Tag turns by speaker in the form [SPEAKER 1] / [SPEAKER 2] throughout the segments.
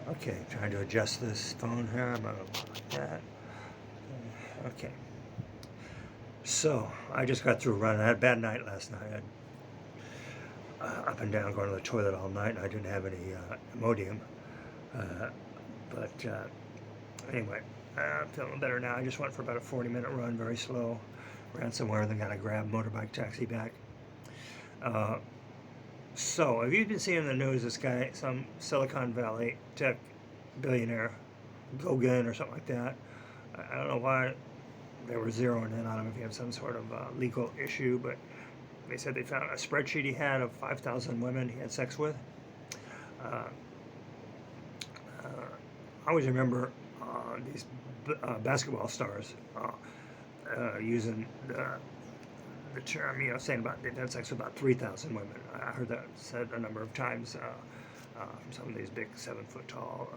[SPEAKER 1] Okay, trying to adjust this phone here. I'm gonna like that. Okay. So I just got through running. I had a bad night last night. I had up and down going to the toilet all night, and I didn't have any Imodium. Uh, but anyway, I'm feeling better now. I just went for about a 40-minute run, very slow. Ran somewhere, then got a grab motorbike taxi back. Uh, so, have you been seeing in the news this guy, some Silicon Valley tech billionaire, Gauguin or something like that? I don't know why they were zeroing in on him if he had some sort of legal issue, but they said they found a spreadsheet he had of 5,000 women he had sex with. Uh, I always remember these basketball stars using the term, saying about they've had sex with about 3,000 women. I heard that said a number of times from some of these big 7-foot tall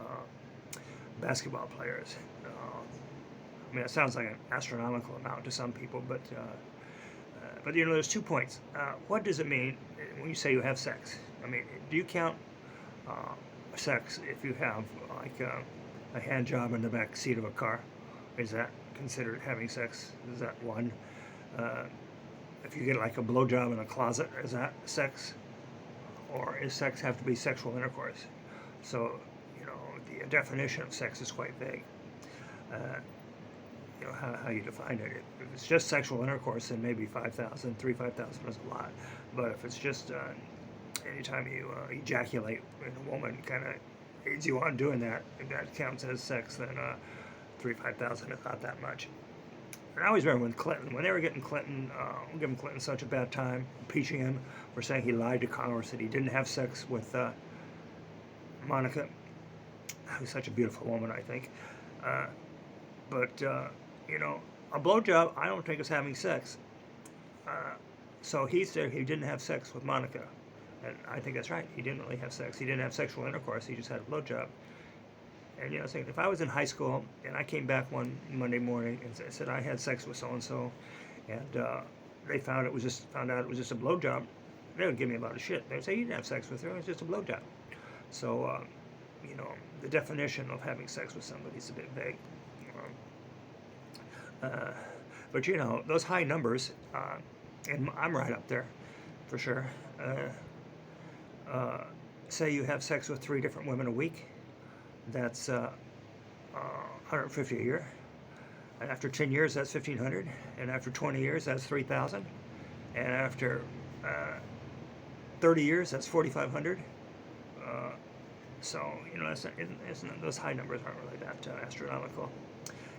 [SPEAKER 1] basketball players. I mean, it sounds like an astronomical amount to some people, but there's 2 points. What does it mean when you say you have sex? I mean, do you count sex if you have like a hand job in the back seat of a car? Is that considered having sex? Is that one? If you get like a blowjob in a closet, is that sex? Or is sex have to be sexual intercourse? So, the definition of sex is quite vague. How you define it. If it's just sexual intercourse, then maybe 5,000, 5,000 is a lot. But if it's just anytime you ejaculate and a woman kind of aids you on doing that, if that counts as sex, then 5,000 is not that much. And I always remember when they were getting Clinton, giving Clinton such a bad time, impeaching him for saying he lied to Congress that he didn't have sex with Monica, who's such a beautiful woman, I think. But a blowjob, I don't think is having sex. So he said he didn't have sex with Monica. And I think that's right. He didn't really have sex. He didn't have sexual intercourse. He just had a blowjob. And saying if I was in high school and I came back one Monday morning and said I had sex with so and so, and they found out it was just a blowjob, they would give me a lot of shit. They would say you didn't have sex with her. It was just a blowjob. So the definition of having sex with somebody is a bit vague. But those high numbers, and I'm right up there, for sure. Say you have sex with 3 different women a week, that's 150 a year. And after 10 years, that's 1,500. And after 20 years, that's 3,000. And after 30 years, that's 4,500. So those high numbers aren't really that astronomical.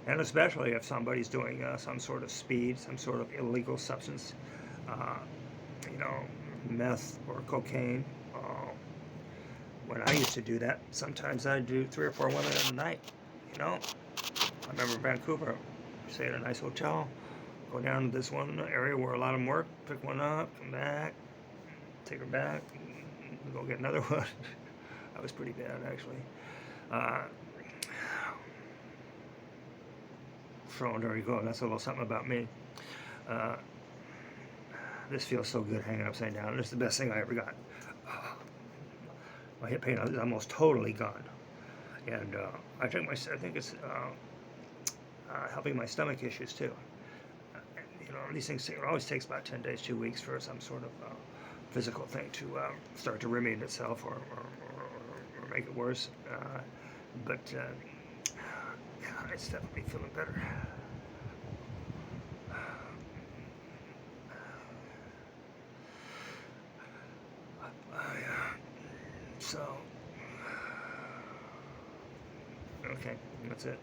[SPEAKER 1] And especially if somebody's doing some sort of speed, some sort of illegal substance, meth or cocaine. When I used to do that, sometimes I'd do 3 or 4 women in a night. I remember in Vancouver, stay at a nice hotel, go down to this one area where a lot of them work, pick one up, come back, take her back, go get another one. That was pretty bad, actually. So there you go. That's a little something about me. This feels so good hanging upside down. This is the best thing I ever got. My hip pain is almost totally gone, and I think it's helping my stomach issues too. These things it always takes about 10 days, 2 weeks for some sort of physical thing to start to remedy itself or make it worse. But yeah, it's definitely feeling better. So, okay, that's it.